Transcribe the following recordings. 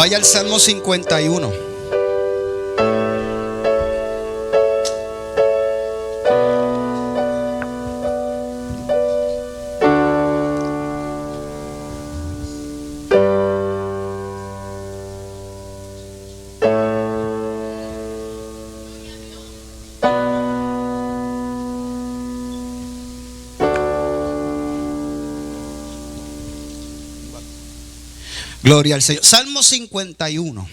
Vaya al Salmo 51. Gloria al Señor. Salmo 51.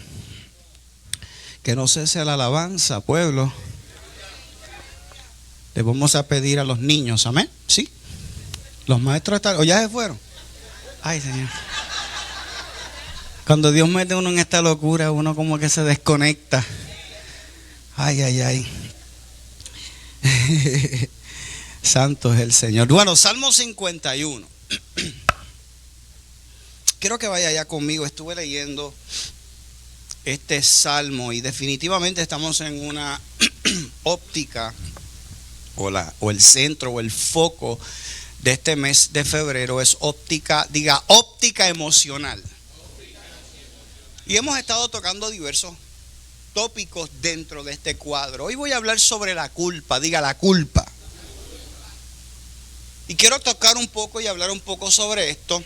Que no cese la alabanza, pueblo. Le vamos a pedir a los niños, amén. ¿Sí? Los maestros están, o ya se fueron. Ay, Señor. Cuando Dios mete a uno en esta locura, uno como que se desconecta. Ay, ay, ay. Santo es el Señor. Bueno, Salmo 51. Quiero que vaya allá conmigo. Estuve leyendo este salmo y definitivamente estamos en una óptica o el centro o el foco de este mes de febrero es óptica, diga óptica emocional. Y hemos estado tocando diversos tópicos dentro de este cuadro. Hoy voy a hablar sobre la culpa, diga la culpa. Y quiero tocar un poco y hablar un poco sobre esto.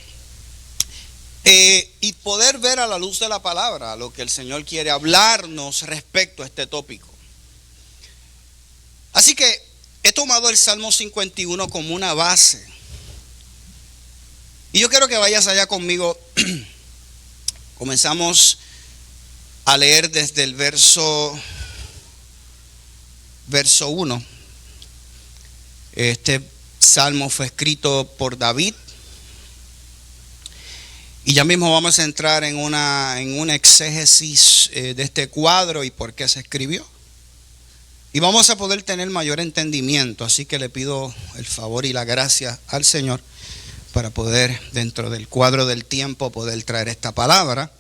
Y poder ver a la luz de la palabra lo que el Señor quiere hablarnos respecto a este tópico. Así que he tomado el Salmo 51 como una base. Y yo quiero que vayas allá conmigo. Comenzamos a leer desde el verso 1. Este salmo fue escrito por David. Y ya mismo vamos a entrar en una exégesis de este cuadro y por qué se escribió. Y vamos a poder tener mayor entendimiento. Así que le pido el favor y la gracia al Señor para poder, dentro del cuadro del tiempo, poder traer esta palabra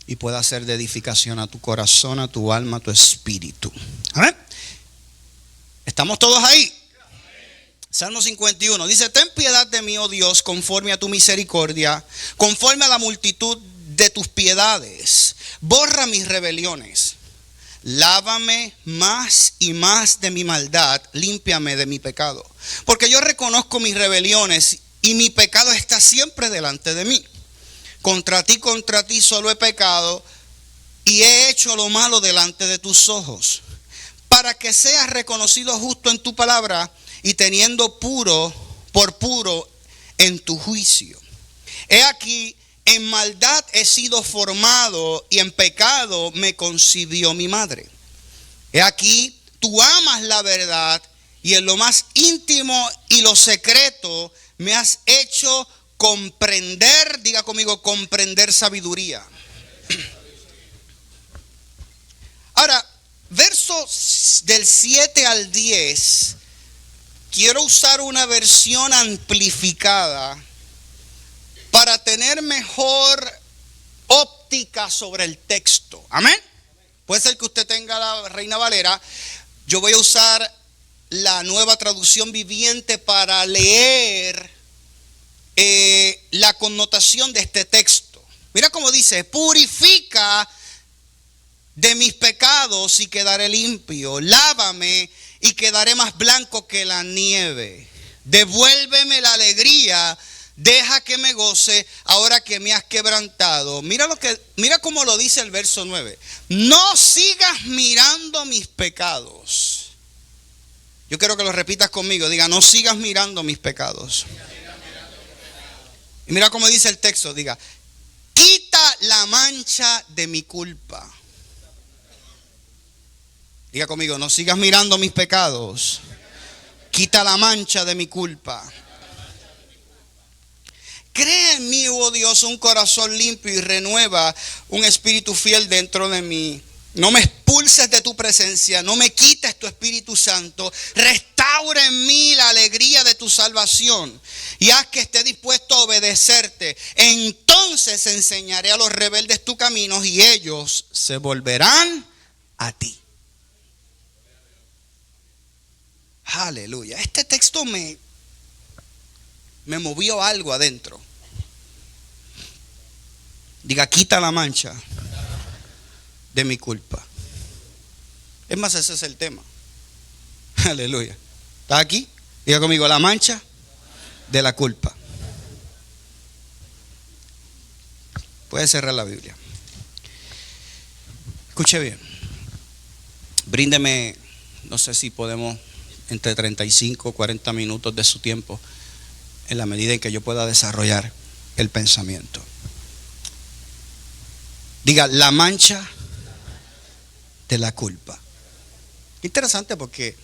y pueda ser de edificación a tu corazón, a tu alma, a tu espíritu. ¿Amén? ¿Estamos todos ahí? Salmo 51 dice: ten piedad de mí, oh Dios, conforme a tu misericordia, conforme a la multitud de tus piedades. Borra mis rebeliones. Lávame más y más de mi maldad, límpiame de mi pecado. Porque yo reconozco mis rebeliones y mi pecado está siempre delante de mí. Contra ti solo he pecado y he hecho lo malo delante de tus ojos. Para que seas reconocido justo en tu palabra y teniendo por puro en tu juicio. He aquí, en maldad he sido formado y en pecado me concibió mi madre. He aquí, tú amas la verdad y en lo más íntimo y lo secreto me has hecho comprender, diga conmigo, comprender sabiduría. Ahora, versos del 7 al 10, quiero usar una versión amplificada para tener mejor óptica sobre el texto. Amén. Puede ser que usted tenga la Reina Valera. Yo voy a usar la Nueva Traducción Viviente para leer la connotación de este texto. Mira cómo dice: purifica de mis pecados y quedaré limpio. Lávame y quedaré más blanco que la nieve. Devuélveme la alegría, deja que me goce ahora que me has quebrantado. Mira cómo lo dice el verso 9. No sigas mirando mis pecados. Yo quiero que lo repitas conmigo. Diga: no sigas mirando mis pecados. Y mira cómo dice el texto. Diga: quita la mancha de mi culpa. Diga conmigo: no sigas mirando mis pecados. Quita la mancha de mi culpa. Crea en mí, oh Dios, un corazón limpio y renueva un espíritu fiel dentro de mí. No me expulses de tu presencia, no me quites tu Espíritu Santo. Restaura en mí la alegría de tu salvación y haz que esté dispuesto a obedecerte. Entonces enseñaré a los rebeldes tus caminos y ellos se volverán a ti. Aleluya. Este texto me movió algo adentro. Diga: quita la mancha de mi culpa. Es más, ese es el tema. Aleluya. ¿Está aquí? Diga conmigo, la mancha de la culpa. Puede cerrar la Biblia. Escuche bien. Bríndeme, no sé si podemos, entre 35 o 40 minutos de su tiempo, en la medida en que yo pueda desarrollar el pensamiento. Diga, la mancha de la culpa. Interesante, porque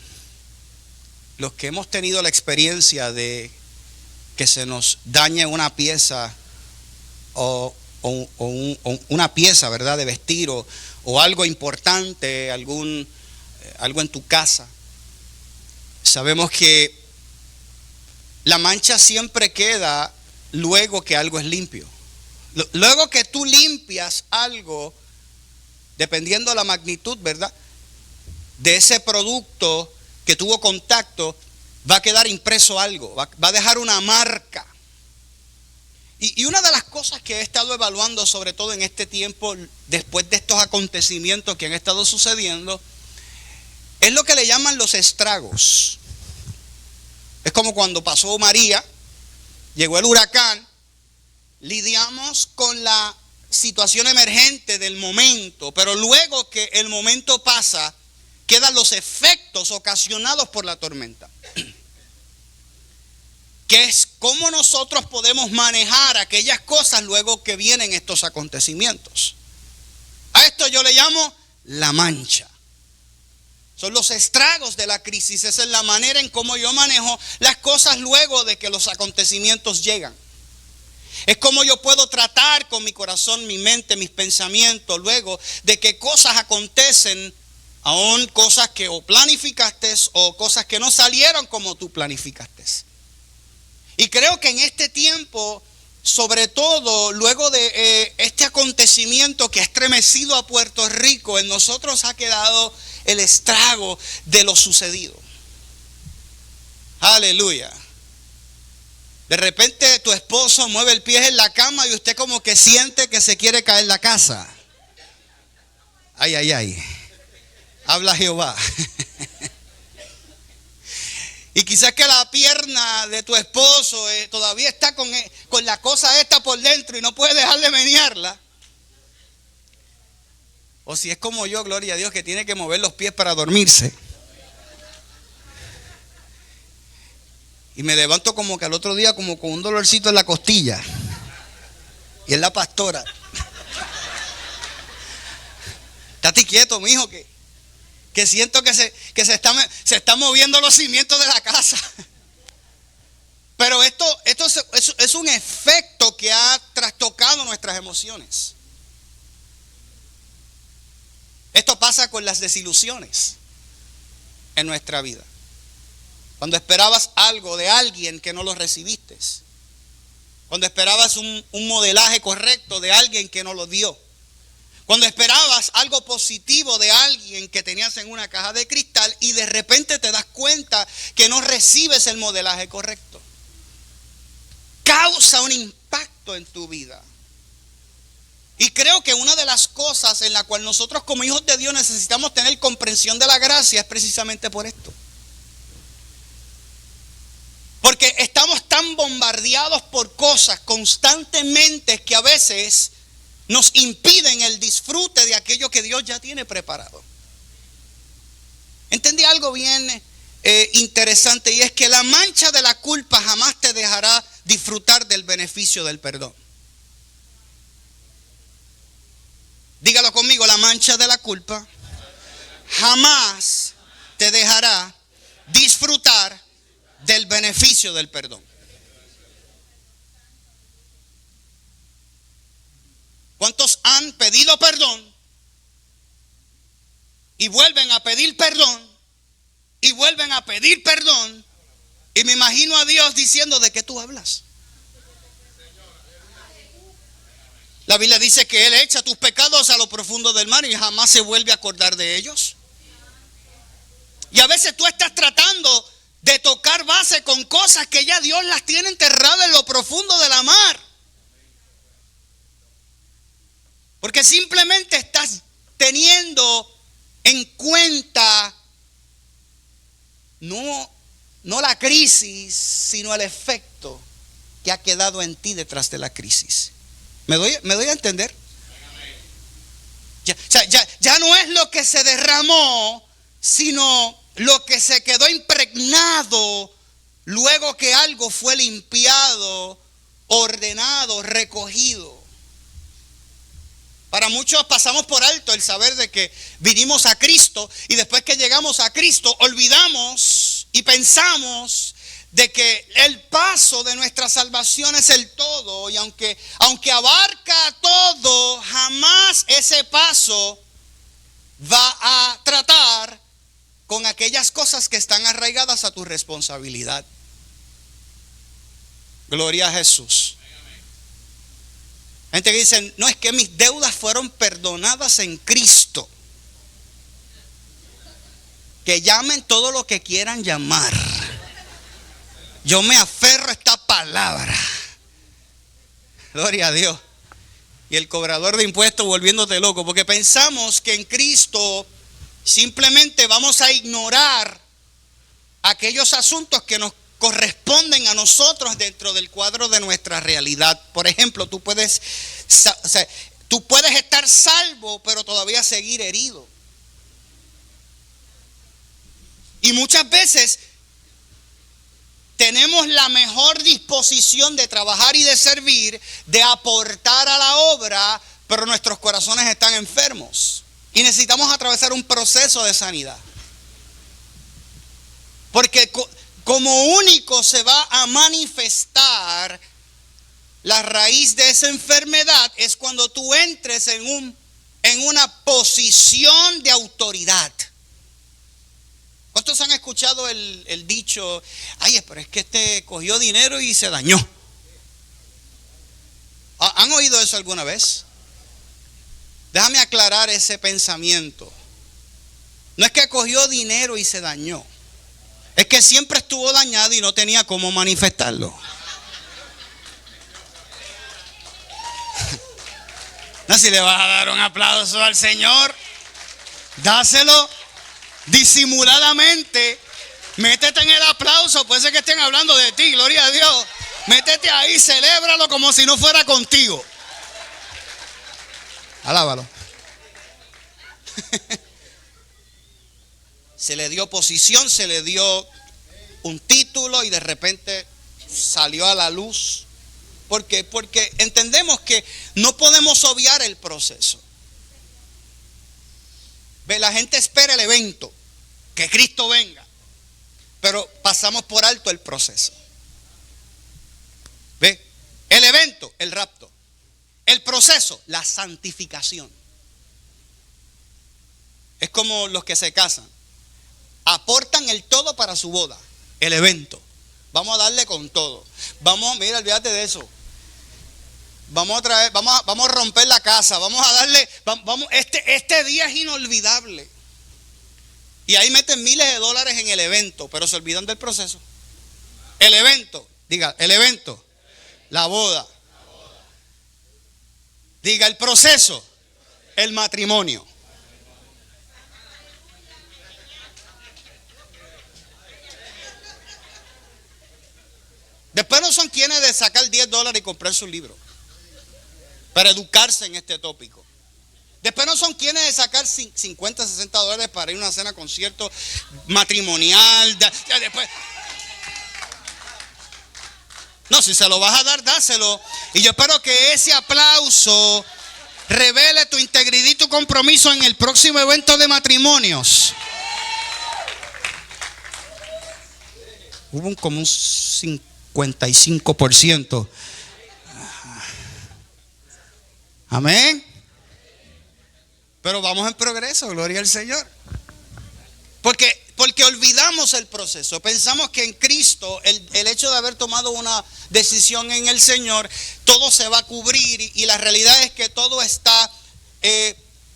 los que hemos tenido la experiencia de que se nos dañe una pieza o una pieza, ¿verdad?, de vestir o algo importante, algo en tu casa, sabemos que la mancha siempre queda luego que algo es limpio. Luego que tú limpias algo, dependiendo de la magnitud, ¿verdad?, de ese producto que tuvo contacto, va a quedar impreso algo, va a dejar una marca. Y una de las cosas que he estado evaluando, sobre todo en este tiempo, después de estos acontecimientos que han estado sucediendo, es lo que le llaman los estragos. Es como cuando pasó María, llegó el huracán, lidiamos con la situación emergente del momento, pero luego que el momento pasa, quedan los efectos ocasionados por la tormenta. Que es cómo nosotros podemos manejar aquellas cosas luego que vienen estos acontecimientos. A esto yo le llamo la mancha. Son los estragos de la crisis. Esa es la manera en cómo yo manejo las cosas luego de que los acontecimientos llegan. Es como yo puedo tratar con mi corazón, mi mente, mis pensamientos luego de que cosas acontecen, aún cosas que o planificaste o cosas que no salieron como tú planificaste. Y creo que en este tiempo, sobre todo luego de este acontecimiento que ha estremecido a Puerto Rico, en nosotros ha quedado el estrago de lo sucedido. Aleluya. De repente tu esposo mueve el pie en la cama y usted como que siente que se quiere caer la casa. Ay, ay, ay. Habla Jehová. Y quizás que la pierna de tu esposo todavía está con la cosa esta por dentro y no puede dejar de menearla. O si es como yo, gloria a Dios, que tiene que mover los pies para dormirse. Y me levanto como que al otro día como con un dolorcito en la costilla. Y es la pastora. Estate quieto, mijo, que siento que se están moviendo los cimientos de la casa. Pero esto es un efecto que ha trastocado nuestras emociones. Esto pasa con las desilusiones en nuestra vida. Cuando esperabas algo de alguien que no lo recibiste. Cuando esperabas un modelaje correcto de alguien que no lo dio. Cuando esperabas algo positivo de alguien que tenías en una caja de cristal y de repente te das cuenta que no recibes el modelaje correcto. Causa un impacto en tu vida. Y creo que una de las cosas en la cual nosotros como hijos de Dios necesitamos tener comprensión de la gracia es precisamente por esto. Porque estamos tan bombardeados por cosas constantemente que a veces nos impiden el disfrute de aquello que Dios ya tiene preparado. Entendí algo bien interesante, y es que la mancha de la culpa jamás te dejará disfrutar del beneficio del perdón. Dígalo conmigo, la mancha de la culpa jamás te dejará disfrutar del beneficio del perdón. ¿Cuántos han pedido perdón y vuelven a pedir perdón y vuelven a pedir perdón? Y me imagino a Dios diciendo, ¿de qué tú hablas? La Biblia dice que Él echa tus pecados a lo profundo del mar y jamás se vuelve a acordar de ellos. Y a veces tú estás tratando de tocar base con cosas que ya Dios las tiene enterradas en lo profundo de la mar. Porque simplemente estás teniendo en cuenta no la crisis, sino el efecto que ha quedado en ti detrás de la crisis. ¿Me doy a entender? Ya no es lo que se derramó, sino lo que se quedó impregnado luego que algo fue limpiado, ordenado, recogido. Para muchos pasamos por alto el saber de que vinimos a Cristo y después que llegamos a Cristo olvidamos y pensamos de que el paso de nuestra salvación es el todo, y aunque abarca todo, jamás ese paso va a tratar con aquellas cosas que están arraigadas a tu responsabilidad. Gloria a Jesús. Gente que dice, no, es que mis deudas fueron perdonadas en Cristo. Que llamen todo lo que quieran llamar. Yo me aferro a esta palabra. Gloria a Dios. Y el cobrador de impuestos volviéndote loco, porque pensamos que en Cristo simplemente vamos a ignorar aquellos asuntos que nos corresponden a nosotros dentro del cuadro de nuestra realidad. Por ejemplo, tú puedes estar salvo, pero todavía seguir herido. Y muchas veces tenemos la mejor disposición de trabajar y de servir, de aportar a la obra, pero nuestros corazones están enfermos. Y necesitamos atravesar un proceso de sanidad. Porque como único se va a manifestar la raíz de esa enfermedad es cuando tú entres en una posición de autoridad. ¿Cuántos han escuchado el dicho, ay, pero es que este cogió dinero y se dañó? ¿Han oído eso alguna vez? Déjame aclarar ese pensamiento. No es que cogió dinero y se dañó. Es que siempre estuvo dañado y no tenía cómo manifestarlo. No, si le vas a dar un aplauso al Señor, dáselo disimuladamente. Métete en el aplauso, puede ser que estén hablando de ti, gloria a Dios. Métete ahí, celébralo como si no fuera contigo. Alábalo. Se le dio posición, se le dio un título y de repente salió a la luz. ¿Por qué? Porque entendemos que no podemos obviar el proceso. Ve, la gente espera el evento, que Cristo venga, pero pasamos por alto el proceso. Ve, el evento, el rapto. El proceso, la santificación. Es como los que se casan. Aportan el todo para su boda, el evento. Vamos a darle con todo. Mira, olvídate de eso. Vamos a romper la casa. Vamos a darle, este día es inolvidable. Y ahí meten miles de dólares en el evento, pero se olvidan del proceso. El evento, diga, el evento, la boda. Diga, el proceso, el matrimonio. Después no son quienes de sacar $10 y comprar su libro para educarse en este tópico. Después no son quienes de sacar $50, $60 para ir a una cena, concierto matrimonial. Después. No, si se lo vas a dar, dáselo. Y yo espero que ese aplauso revele tu integridad y tu compromiso en el próximo evento de matrimonios. Hubo como un 55%. Amén. Pero vamos en progreso, gloria al Señor. Porque olvidamos el proceso. Pensamos que en Cristo, el hecho de haber tomado una decisión en el Señor, todo se va a cubrir. Y la realidad es que todo está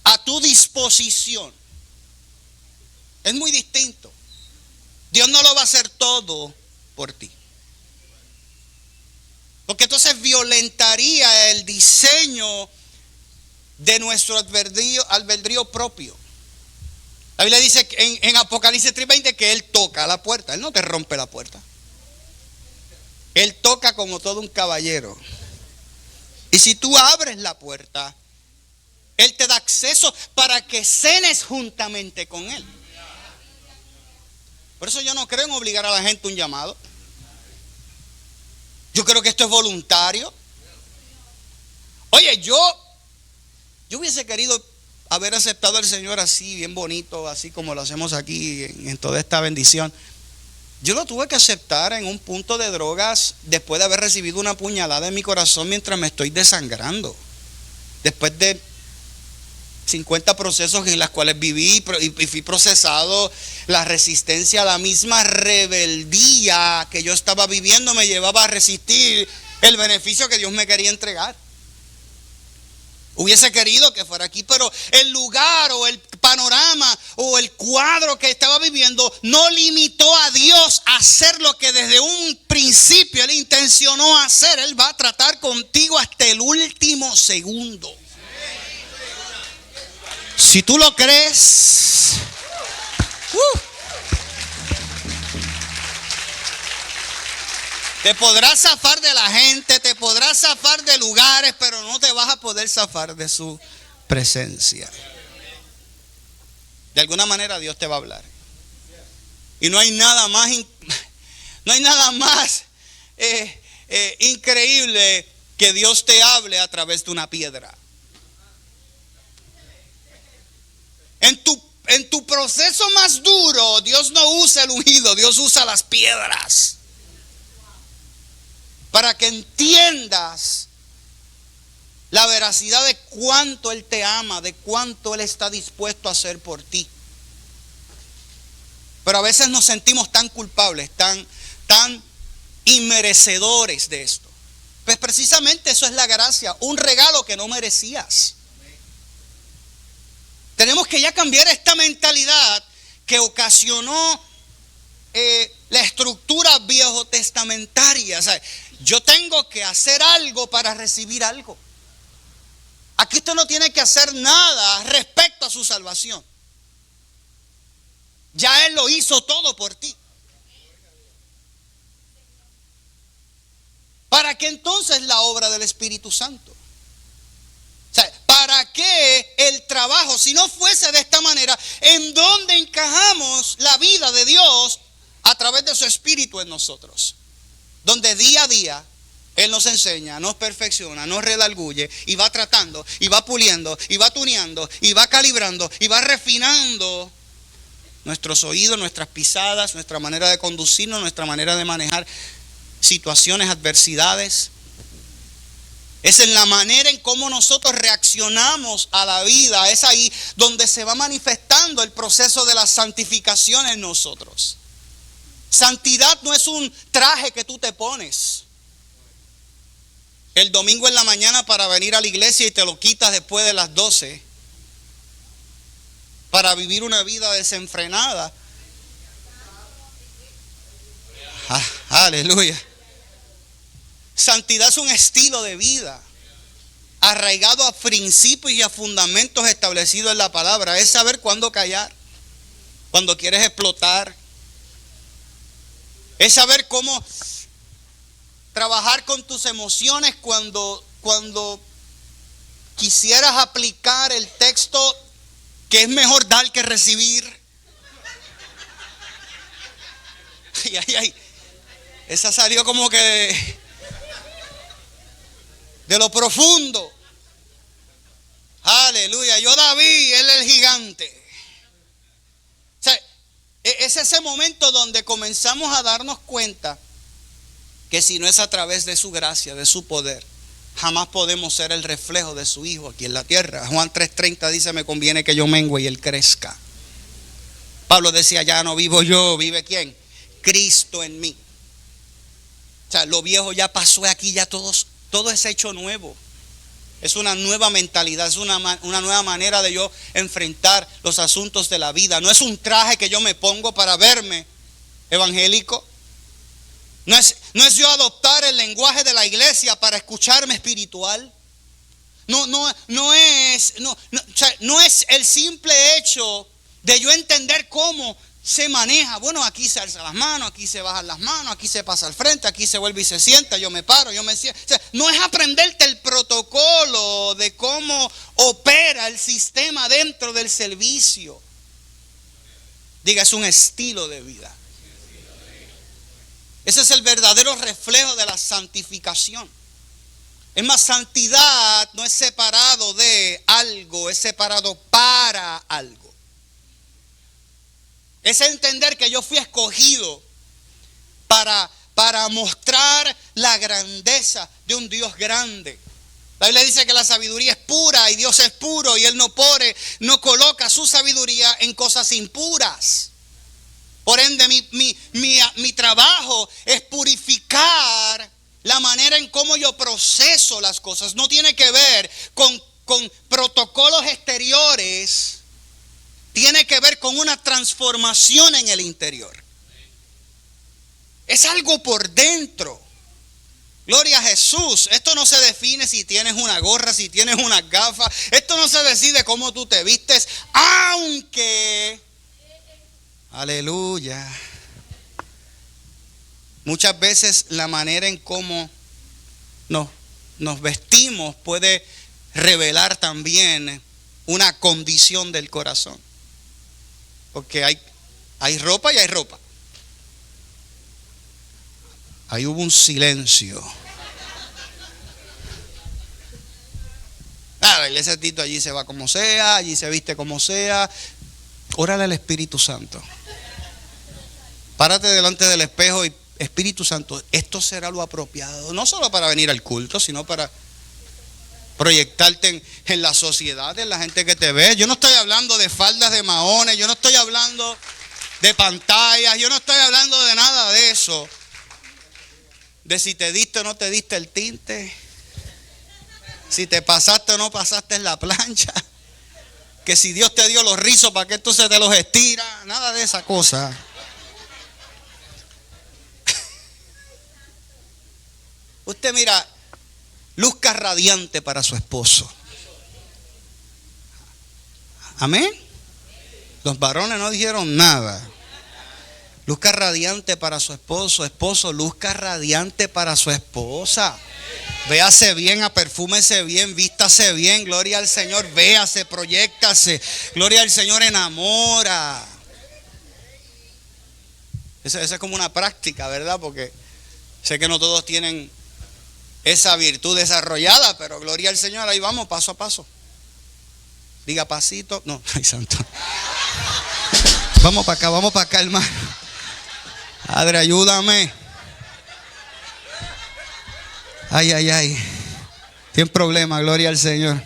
a tu disposición. Es muy distinto. Dios no lo va a hacer todo por ti. Porque entonces violentaría el diseño de nuestro albedrío propio. La Biblia dice en Apocalipsis 3:20 que Él toca la puerta. Él no te rompe la puerta. Él toca como todo un caballero. Y si tú abres la puerta, Él te da acceso para que cenes juntamente con Él. Por eso yo no creo en obligar a la gente a un llamado. Yo creo que esto es voluntario. Oye, yo hubiese querido haber aceptado al Señor así, bien bonito, así como lo hacemos aquí en toda esta bendición. Yo lo tuve que aceptar en un punto de drogas después de haber recibido una puñalada en mi corazón mientras me estoy desangrando. Después de 50 procesos en los cuales viví y fui procesado, la resistencia, la misma rebeldía que yo estaba viviendo me llevaba a resistir el beneficio que Dios me quería entregar. Hubiese querido que fuera aquí, pero el lugar o el panorama o el cuadro que estaba viviendo no limitó a Dios a hacer lo que desde un principio Él intencionó hacer. Él va a tratar contigo hasta el último segundo. Si tú lo crees, te podrás zafar de la gente, te podrás zafar de lugares, pero no te vas a poder zafar de su presencia. De alguna manera Dios te va a hablar. Y no hay nada más, increíble que Dios te hable a través de una piedra. En tu proceso más duro, Dios no usa el ungido, Dios usa las piedras. Para que entiendas la veracidad de cuánto Él te ama, de cuánto Él está dispuesto a hacer por ti. Pero a veces nos sentimos tan culpables, tan inmerecedores de esto. Pues precisamente eso es la gracia, un regalo que no merecías. Tenemos que ya cambiar esta mentalidad que ocasionó la estructura viejotestamentaria. O sea, yo tengo que hacer algo para recibir algo. Aquí usted no tiene que hacer nada respecto a su salvación. Ya Él lo hizo todo por ti. ¿Para qué entonces la obra del Espíritu Santo? O sea, ¿para qué el trabajo? Si no fuese de esta manera, ¿en dónde encajamos la vida de Dios a través de su Espíritu en nosotros? Donde día a día Él nos enseña, nos perfecciona, nos redarguye y va tratando, y va puliendo, y va tuneando, y va calibrando, y va refinando nuestros oídos, nuestras pisadas, nuestra manera de conducirnos, nuestra manera de manejar situaciones, adversidades. Es en la manera en cómo nosotros reaccionamos a la vida. Es ahí donde se va manifestando el proceso de la santificación en nosotros. Santidad no es un traje que tú te pones el domingo en la mañana para venir a la iglesia y te lo quitas después de las 12 para vivir una vida desenfrenada. Aleluya. Santidad es un estilo de vida arraigado a principios y a fundamentos establecidos en la palabra. Es saber cuándo callar, cuando quieres explotar. Es saber cómo trabajar con tus emociones cuando quisieras aplicar el texto que es mejor dar que recibir. Esa salió como que de lo profundo. Aleluya. Yo David, él es el gigante. O sea, es ese momento donde comenzamos a darnos cuenta que si no es a través de su gracia, de su poder, jamás podemos ser el reflejo de su Hijo aquí en la tierra. Juan 3:30 dice: me conviene que yo mengue y Él crezca. Pablo decía: ya no vivo yo, ¿vive quién? Cristo en mí. O sea, lo viejo ya pasó, aquí ya todo es hecho nuevo. Es una nueva mentalidad, es una nueva manera de yo enfrentar los asuntos de la vida. No es un traje que yo me pongo para verme evangélico. No es yo adoptar el lenguaje de la iglesia para escucharme espiritual. no es el simple hecho de yo entender cómo se maneja. Bueno, aquí se alza las manos, aquí se bajan las manos, aquí se pasa al frente, aquí se vuelve y se sienta, yo me paro, yo me siento. O sea, no es aprenderte el protocolo de cómo opera el sistema dentro del servicio. Diga, es un estilo de vida. Ese es el verdadero reflejo de la santificación. Es más, santidad no es separado de algo, es separado para algo. Es entender que yo fui escogido para mostrar la grandeza de un Dios grande. La Biblia dice que la sabiduría es pura y Dios es puro y Él no coloca su sabiduría en cosas impuras. Por ende, mi trabajo es purificar la manera en cómo yo proceso las cosas. No tiene que ver con protocolos exteriores. Tiene que ver con una transformación en el interior. Es algo por dentro. Gloria a Jesús. Esto no se define si tienes una gorra, si tienes unas gafas. Esto no se decide cómo tú te vistes. Aunque, aleluya, muchas veces la manera en cómo nos vestimos puede revelar también una condición del corazón. Porque hay ropa y hay ropa. Ahí hubo un silencio. La iglesia de Tito allí se va como sea, allí se viste como sea. Órale al Espíritu Santo. Párate delante del espejo y Espíritu Santo, esto será lo apropiado. No solo para venir al culto, sino para proyectarte en la sociedad, en la gente que te ve. Yo no estoy hablando de faldas de mahones, yo no estoy hablando de pantallas, yo no estoy hablando de nada de eso. De si te diste o no te diste el tinte, si te pasaste o no pasaste en la plancha, que si Dios te dio los rizos, ¿para qué entonces te los estira? Nada de esa cosa. Usted mira, luzca radiante para su esposo. Amén. Los varones no dijeron nada. Luzca radiante para su esposo. Esposo, luzca radiante para su esposa. Véase bien, aperfúmese bien, vístase bien. Gloria al Señor. Véase, proyéctase. Gloria al Señor, enamora. Esa es como una práctica, ¿verdad? Porque sé que no todos tienen esa virtud desarrollada, pero gloria al Señor, ahí vamos, paso a paso. Diga pasito. No, ay santo. Vamos para acá, hermano. Padre, ayúdame. Ay. Tiene problema, gloria al Señor.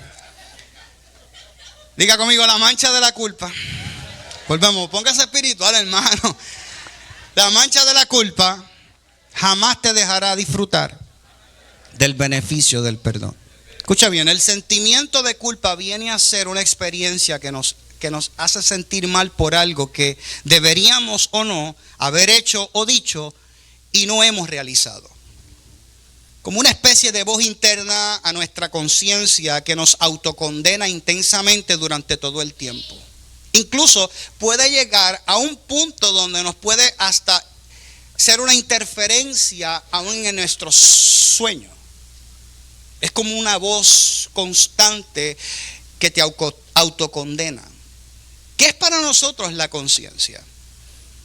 Diga conmigo, la mancha de la culpa. Volvemos, póngase espiritual, hermano. La mancha de la culpa jamás te dejará disfrutar del beneficio del perdón. Escucha bien, el sentimiento de culpa viene a ser una experiencia que nos hace sentir mal por algo que deberíamos o no haber hecho o dicho y no hemos realizado. Como una especie de voz interna a nuestra conciencia que nos autocondena intensamente durante todo el tiempo. Incluso puede llegar a un punto donde nos puede hasta ser una interferencia aún en nuestros sueños. Es como una voz constante que te autocondena. ¿Qué es para nosotros la conciencia?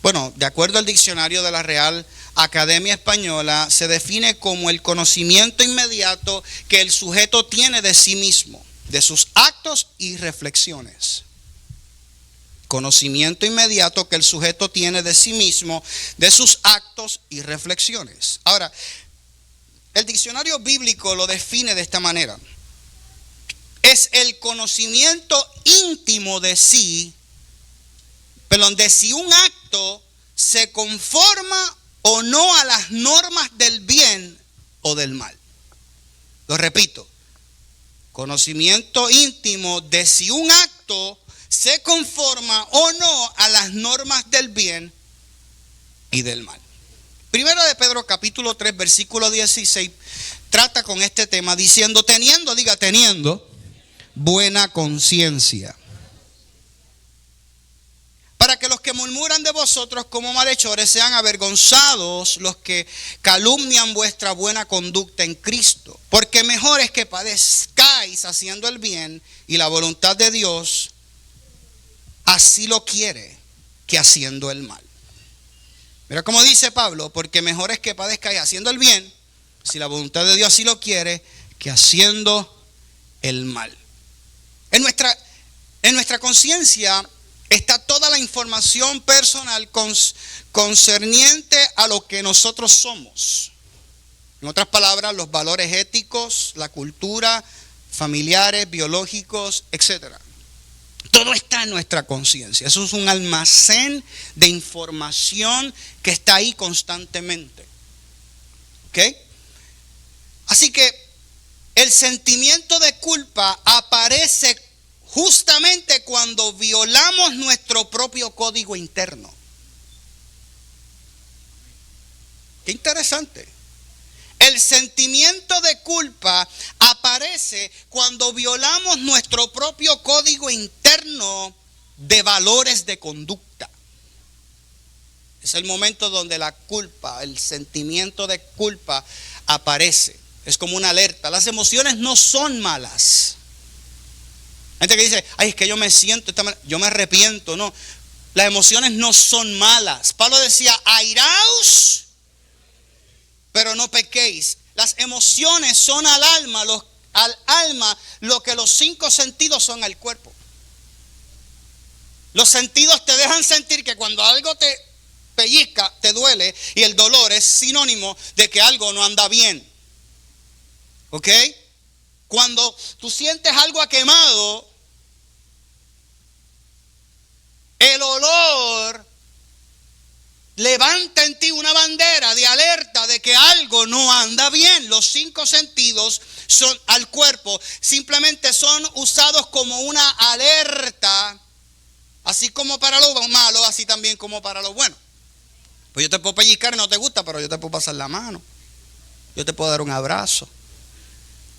Bueno, de acuerdo al diccionario de la Real Academia Española, se define como el conocimiento inmediato que el sujeto tiene de sí mismo, de sus actos y reflexiones. Conocimiento inmediato que el sujeto tiene de sí mismo, de sus actos y reflexiones. Ahora, el diccionario bíblico lo define de esta manera. Es el conocimiento íntimo de sí, de si un acto se conforma o no a las normas del bien o del mal. Lo repito, conocimiento íntimo de si un acto se conforma o no a las normas del bien y del mal. Primera de Pedro capítulo 3 versículo 16 trata con este tema diciendo, teniendo buena conciencia, para que los que murmuran de vosotros como malhechores sean avergonzados los que calumnian vuestra buena conducta en Cristo. Porque mejor es que padezcáis haciendo el bien, y la voluntad de Dios así lo quiere, que haciendo el mal. Mira cómo dice Pablo, porque mejor es que padezcáis haciendo el bien, si la voluntad de Dios así lo quiere, que haciendo el mal. En nuestra conciencia está toda la información personal concerniente a lo que nosotros somos. En otras palabras, los valores éticos, la cultura, familiares, biológicos, etc. Todo está en nuestra conciencia. Eso es un almacén de información que está ahí constantemente. ¿Ok? Así que el sentimiento de culpa aparece justamente cuando violamos nuestro propio código interno. Qué interesante. El sentimiento de culpa aparece cuando violamos nuestro propio código interno de valores de conducta. Es el momento donde la culpa, el sentimiento de culpa aparece. Es como una alerta. Las emociones no son malas. Gente que dice, ay, es que yo me siento, yo me arrepiento. No, las emociones no son malas. Pablo decía, airaos, pero no pequéis. Las emociones son al alma lo que los 5 sentidos son al cuerpo. Los sentidos te dejan sentir que cuando algo te pellizca, te duele, y el dolor es sinónimo de que algo no anda bien. ¿Ok? Cuando tú sientes algo quemado, el olor levanta en ti una bandera de alerta de que algo no anda bien. Los 5 sentidos son al cuerpo, simplemente son usados como una alerta, así como para lo malo, así también como para lo bueno. Pues yo te puedo pellizcar y no te gusta, pero yo te puedo pasar la mano, yo te puedo dar un abrazo.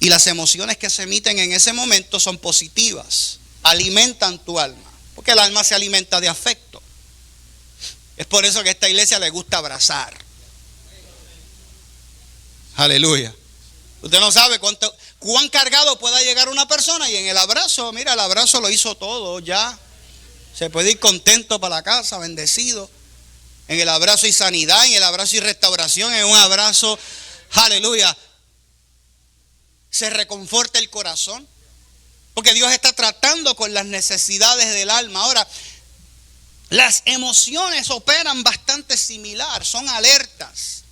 Y las emociones que se emiten en ese momento son positivas, alimentan tu alma, porque el alma se alimenta de afecto. Es por eso que a esta iglesia le gusta abrazar. Aleluya. Usted no sabe cuán cargado pueda llegar una persona, y en el abrazo, mira, el abrazo lo hizo todo ya. Se puede ir contento para la casa, bendecido. En el abrazo hay sanidad, en el abrazo hay restauración, en un abrazo, aleluya, se reconforta el corazón, porque Dios está tratando con las necesidades del alma. Ahora, las emociones operan bastante similar, son alertas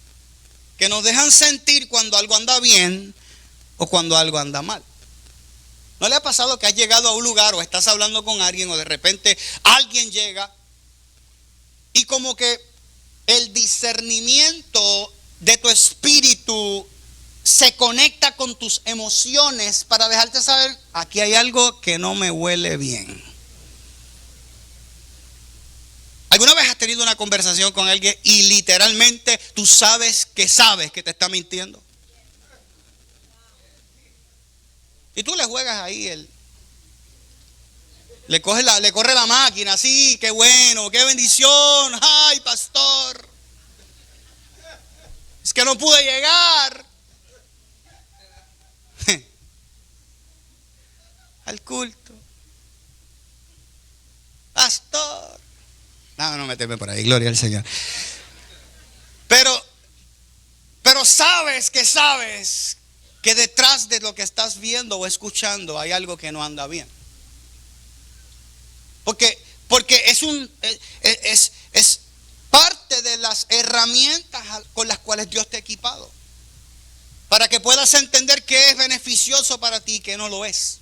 que nos dejan sentir cuando algo anda bien o cuando algo anda mal. ¿No le ha pasado que has llegado a un lugar o estás hablando con alguien, o de repente alguien llega y como que el discernimiento de tu espíritu se conecta con tus emociones para dejarte saber, aquí hay algo que no me huele bien? ¿Alguna vez has tenido una conversación con alguien y literalmente tú sabes que te está mintiendo? Y tú le juegas ahí, le corre la máquina, sí, qué bueno, qué bendición, ay, pastor, es que no pude llegar al culto, pastor. No meterme por ahí, gloria al Señor. Pero sabes que detrás de lo que estás viendo o escuchando hay algo que no anda bien. Porque es parte de las herramientas con las cuales Dios te ha equipado, para que puedas entender qué es beneficioso para ti y qué no lo es.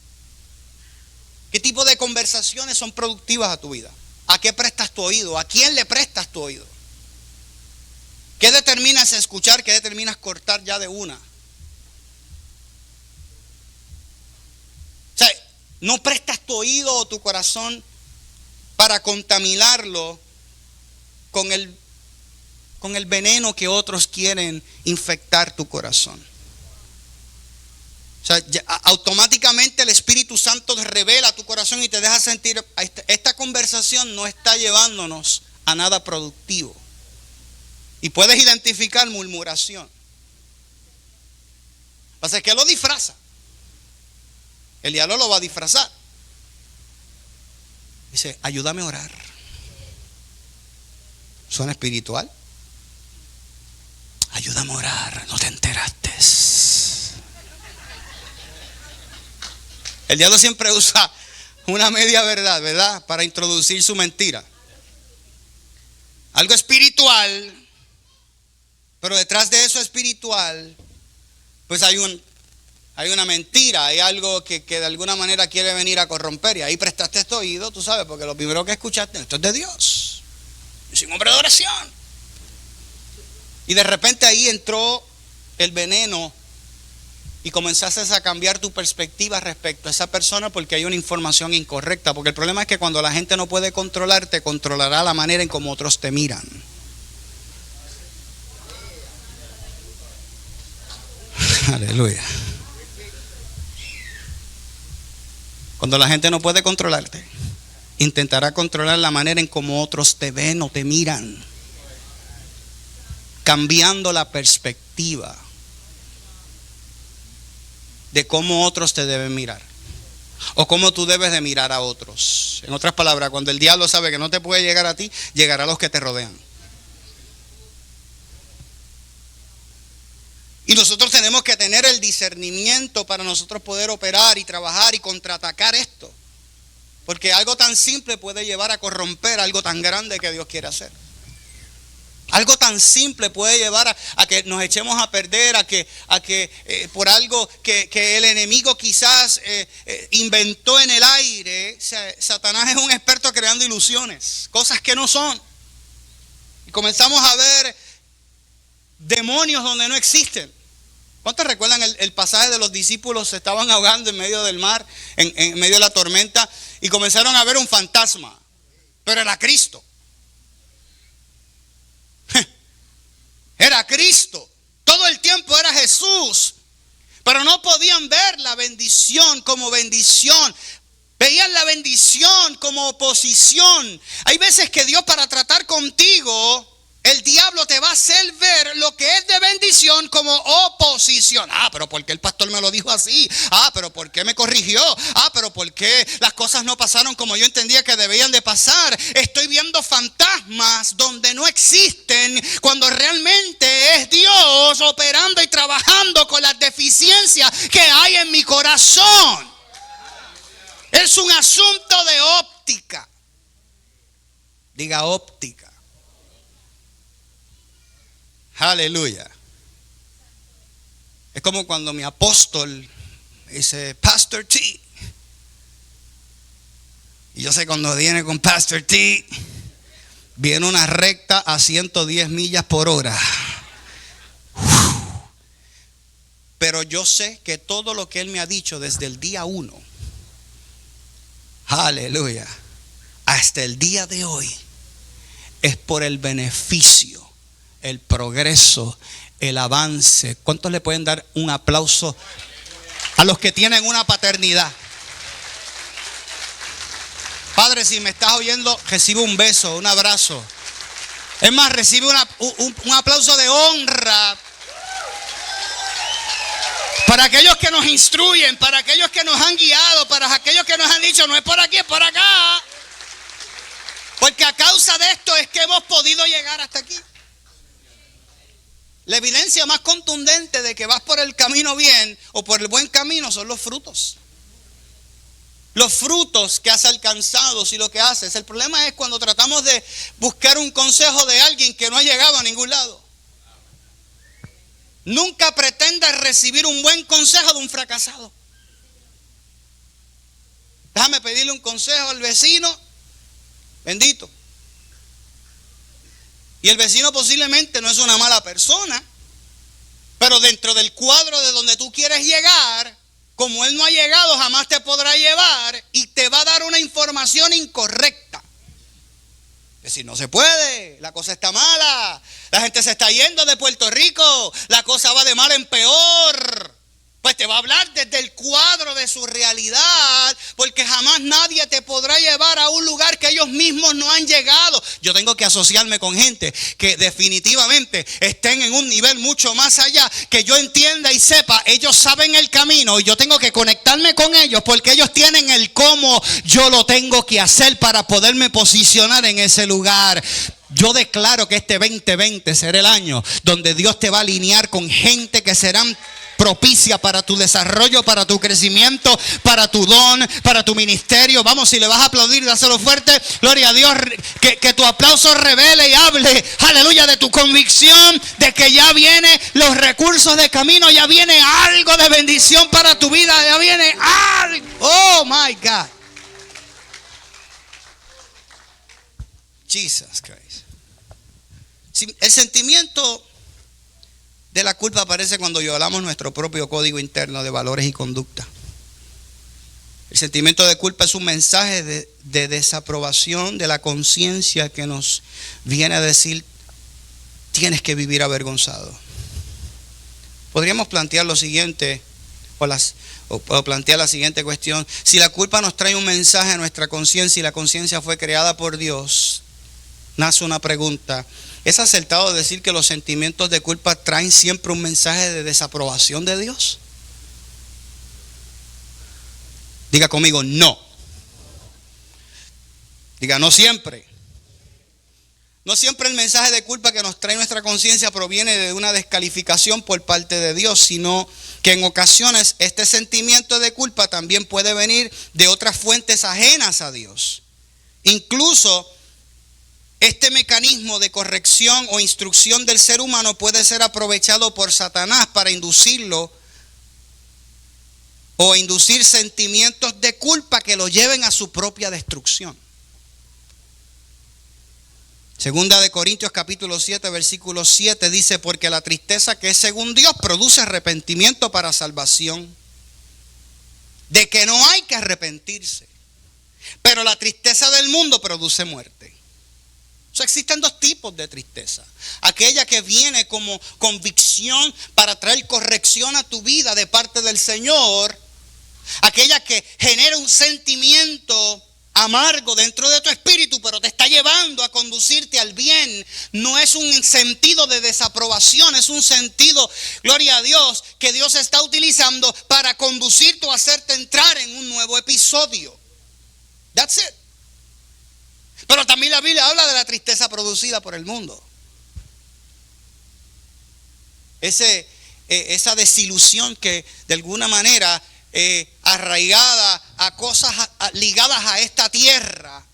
¿Qué tipo de conversaciones son productivas a tu vida? ¿A qué prestas tu oído? ¿A quién le prestas tu oído? ¿Qué determinas escuchar? ¿Qué determinas cortar ya de una? O sea, no prestas tu oído o tu corazón para contaminarlo con el con el veneno que otros quieren infectar tu corazón. O sea, automáticamente el Espíritu Santo revela tu corazón y te deja sentir, esta conversación no está llevándonos a nada productivo. Y puedes identificar murmuración. Pasa es que lo disfraza. El diablo lo va a disfrazar. Dice, ayúdame a orar. ¿Suena espiritual? Ayúdame a orar, no te enteraste. El diablo siempre usa una media verdad, ¿verdad? Para introducir su mentira. Algo espiritual, pero detrás de eso espiritual, pues hay una mentira, hay algo que de alguna manera quiere venir a corromper. Y ahí prestaste este oído, tú sabes, porque lo primero que escuchaste, esto es de Dios. Yo soy un hombre de oración. Y de repente ahí entró el veneno y comenzaste a cambiar tu perspectiva respecto a esa persona porque hay una información incorrecta. Porque el problema es que cuando la gente no puede controlarte, controlará la manera en cómo otros te miran. Aleluya. Cuando la gente no puede controlarte, intentará controlar la manera en cómo otros te ven o te miran, cambiando la perspectiva de cómo otros te deben mirar o cómo tú debes de mirar a otros. En otras palabras, cuando el diablo sabe que no te puede llegar a ti, llegará a los que te rodean. Y nosotros tenemos que tener el discernimiento para nosotros poder operar y trabajar y contraatacar esto. Porque algo tan simple puede llevar a corromper algo tan grande que Dios quiere hacer. Algo tan simple puede llevar a que nos echemos a perder, a que por algo que el enemigo quizás inventó en el aire. Satanás es un experto creando ilusiones, cosas que no son. Y comenzamos a ver demonios donde no existen. ¿Cuántos recuerdan el pasaje de los discípulos? Se estaban ahogando en medio del mar, en medio de la tormenta, y comenzaron a ver un fantasma, pero era Cristo. Era Cristo, todo el tiempo era Jesús, pero no podían ver la bendición como bendición. Veían la bendición como oposición. Hay veces que Dios, para tratar contigo, el diablo te va a hacer ver lo que es de bendición como oposición. Pero ¿por qué el pastor me lo dijo así? Pero ¿por qué me corrigió? Pero ¿por qué las cosas no pasaron como yo entendía que debían de pasar? Estoy viendo fantasmas donde no existen, cuando realmente es Dios operando y trabajando con las deficiencias que hay en mi corazón. Es un asunto de óptica. Diga óptica. Aleluya. Es como cuando mi apóstol dice, Pastor T. Y yo sé cuando viene con Pastor T, viene una recta a 110 millas por hora. Pero yo sé que todo lo que él me ha dicho desde el día 1, aleluya, hasta el día de hoy, es por el beneficio, el progreso, el avance. ¿Cuántos le pueden dar un aplauso a los que tienen una paternidad? Padre, si me estás oyendo, recibe un beso, un abrazo. Es más, recibe un aplauso de honra para aquellos que nos instruyen, para aquellos que nos han guiado, para aquellos que nos han dicho, no es por aquí, es por acá. Porque a causa de esto es que hemos podido llegar hasta aquí. La evidencia más contundente de que vas por el camino bien o por el buen camino son los frutos. Los frutos que has alcanzado, si lo que haces. El problema es cuando tratamos de buscar un consejo de alguien que no ha llegado a ningún lado. Nunca pretendas recibir un buen consejo de un fracasado. Déjame pedirle un consejo al vecino. Bendito. Y el vecino posiblemente no es una mala persona, pero dentro del cuadro de donde tú quieres llegar, como él no ha llegado, jamás te podrá llevar y te va a dar una información incorrecta. Decir, no se puede, la cosa está mala, la gente se está yendo de Puerto Rico, la cosa va de mal en peor. Pues te va a hablar desde el cuadro de su realidad, porque jamás nadie te podrá llevar a un lugar que ellos mismos no han llegado. Yo tengo que asociarme con gente que definitivamente estén en un nivel mucho más allá, que yo entienda y sepa, ellos saben el camino y yo tengo que conectarme con ellos porque ellos tienen el cómo yo lo tengo que hacer para poderme posicionar en ese lugar. Yo declaro que este 2020 será el año donde Dios te va a alinear con gente que serán propicia para tu desarrollo, para tu crecimiento, para tu don, para tu ministerio. Vamos, si le vas a aplaudir, dáselo fuerte. Gloria a Dios, que tu aplauso revele y hable, aleluya, de tu convicción de que ya vienen los recursos de camino, ya viene algo de bendición para tu vida, ya viene algo. Oh my God. Jesus Christ. El sentimiento de la culpa aparece cuando violamos nuestro propio código interno de valores y conducta. El sentimiento de culpa es un mensaje de desaprobación de la conciencia que nos viene a decir, tienes que vivir avergonzado. Podríamos plantear lo siguiente, o plantear la siguiente cuestión. Si la culpa nos trae un mensaje a nuestra conciencia y la conciencia fue creada por Dios, nace una pregunta. ¿Es acertado decir que los sentimientos de culpa traen siempre un mensaje de desaprobación de Dios? Diga conmigo, no. Diga, no siempre. No siempre el mensaje de culpa que nos trae nuestra conciencia proviene de una descalificación por parte de Dios, sino que en ocasiones este sentimiento de culpa también puede venir de otras fuentes ajenas a Dios. Incluso este mecanismo de corrección o instrucción del ser humano puede ser aprovechado por Satanás para inducirlo o inducir sentimientos de culpa que lo lleven a su propia destrucción. Segunda de Corintios capítulo 7 versículo 7 dice, porque la tristeza que es según Dios produce arrepentimiento para salvación, de que no hay que arrepentirse, pero la tristeza del mundo produce muerte. O sea, existen dos tipos de tristeza. Aquella que viene como convicción para traer corrección a tu vida de parte del Señor. Aquella que genera un sentimiento amargo dentro de tu espíritu, pero te está llevando a conducirte al bien. No es un sentido de desaprobación, es un sentido, gloria a Dios, que Dios está utilizando para conducirte o hacerte entrar en un nuevo episodio. That's it. Pero también la Biblia habla de la tristeza producida por el mundo. Esa desilusión que de alguna manera arraigada a cosas ligadas a esta tierra.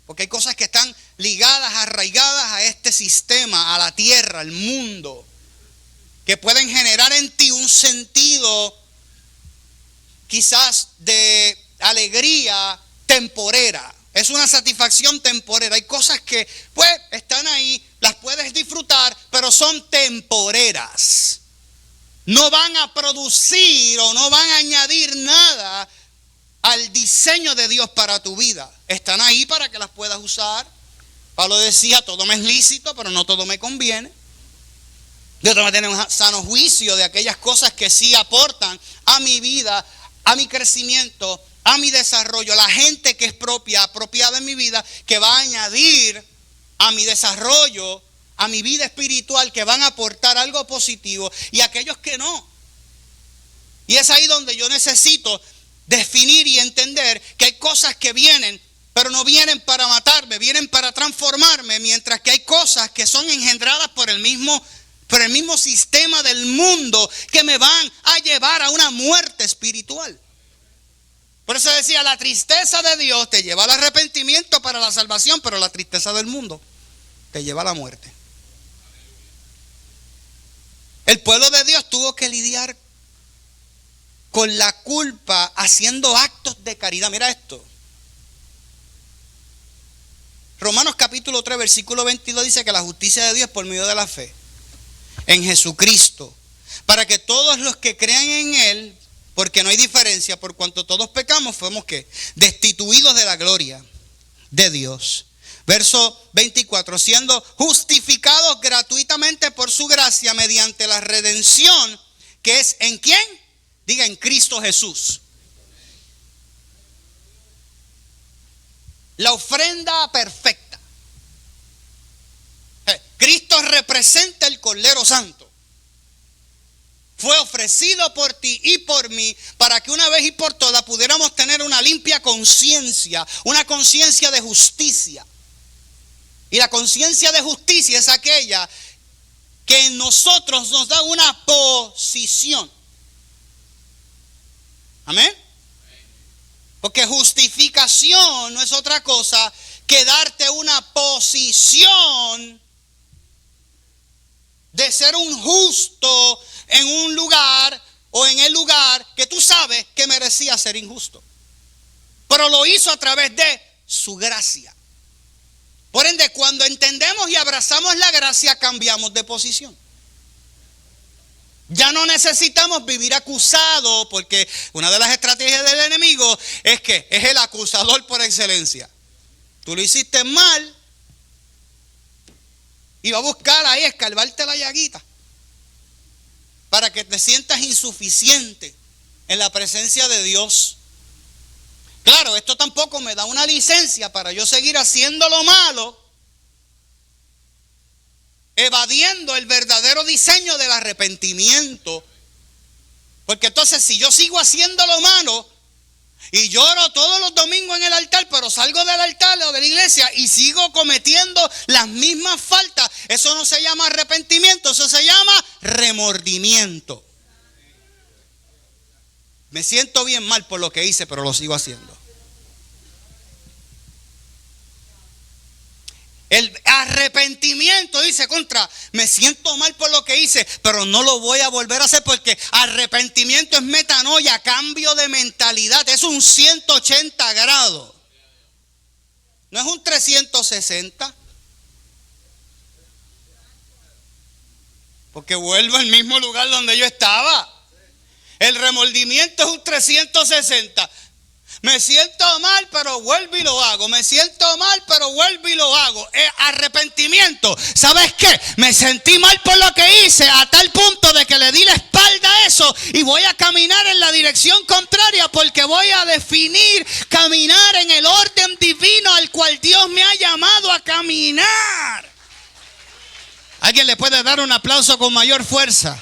Porque hay cosas que están ligadas, arraigadas a este sistema, a la tierra, al mundo, que pueden generar en ti un sentido quizás de alegría temporera. Es una satisfacción temporera. Hay cosas que pues están ahí, las puedes disfrutar, pero son temporeras. No van a producir o no van a añadir nada al diseño de Dios para tu vida. Están ahí para que las puedas usar. Pablo decía, todo me es lícito, pero no todo me conviene. Dios te va a tener un sano juicio de aquellas cosas que sí aportan a mi vida, a mi crecimiento, a mi desarrollo. La gente que es apropiada en mi vida, que va a añadir a mi desarrollo, a mi vida espiritual, que van a aportar algo positivo, y aquellos que no. Y es ahí donde yo necesito definir y entender que hay cosas que vienen, pero no vienen para matarme, vienen para transformarme, mientras que hay cosas que son engendradas por el mismo sistema del mundo, que me van a llevar a una muerte espiritual. Por eso decía, la tristeza de Dios te lleva al arrepentimiento para la salvación, pero la tristeza del mundo te lleva a la muerte. El pueblo de Dios tuvo que lidiar con la culpa haciendo actos de caridad. Mira esto. Romanos capítulo 3 versículo 22 dice que la justicia de Dios es por medio de la fe en Jesucristo, para que todos los que crean en Él, porque no hay diferencia, por cuanto todos pecamos, fuimos ¿qué? Destituidos de la gloria de Dios, Verso 24, siendo justificados gratuitamente por su gracia mediante la redención que es ¿en quién? Diga, en Cristo Jesús. La ofrenda perfecta. Cristo representa el Cordero Santo. Fue ofrecido por ti y por mí para que una vez y por todas pudiéramos tener una limpia conciencia, una conciencia de justicia. Y la conciencia de justicia es aquella que en nosotros nos da una posición. Amén. Porque justificación no es otra cosa que darte una posición de ser un justo en un lugar o en el lugar que tú sabes que merecía ser injusto. Pero lo hizo a través de su gracia. Por ende, cuando entendemos y abrazamos la gracia, cambiamos de posición. Ya no necesitamos vivir acusados, porque una de las estrategias del enemigo es que es el acusador por excelencia. Tú lo hiciste mal y va a buscar ahí, escarbarte la llaguita para que te sientas insuficiente en la presencia de Dios. Claro, esto tampoco me da una licencia para yo seguir haciendo lo malo, evadiendo el verdadero diseño del arrepentimiento. Porque entonces si yo sigo haciendo lo malo y lloro todos los domingos en el altar, pero salgo del altar o de la iglesia y sigo cometiendo las mismas faltas, eso no se llama arrepentimiento, eso se llama remordimiento. Me siento bien mal por lo que hice, pero lo sigo haciendo. El arrepentimiento dice me siento mal por lo que hice, pero no lo voy a volver a hacer, porque arrepentimiento es metanoia, cambio de mentalidad, es un 180 grados. No es un 360. Porque vuelvo al mismo lugar donde yo estaba. El remordimiento es un 360. Me siento mal, pero vuelvo y lo hago. Me siento mal, pero vuelvo y lo hago. Arrepentimiento. ¿Sabes qué? Me sentí mal por lo que hice, a tal punto de que le di la espalda a eso y voy a caminar en la dirección contraria, porque voy a definir caminar en el orden divino al cual Dios me ha llamado a caminar. ¿Alguien le puede dar un aplauso con mayor fuerza?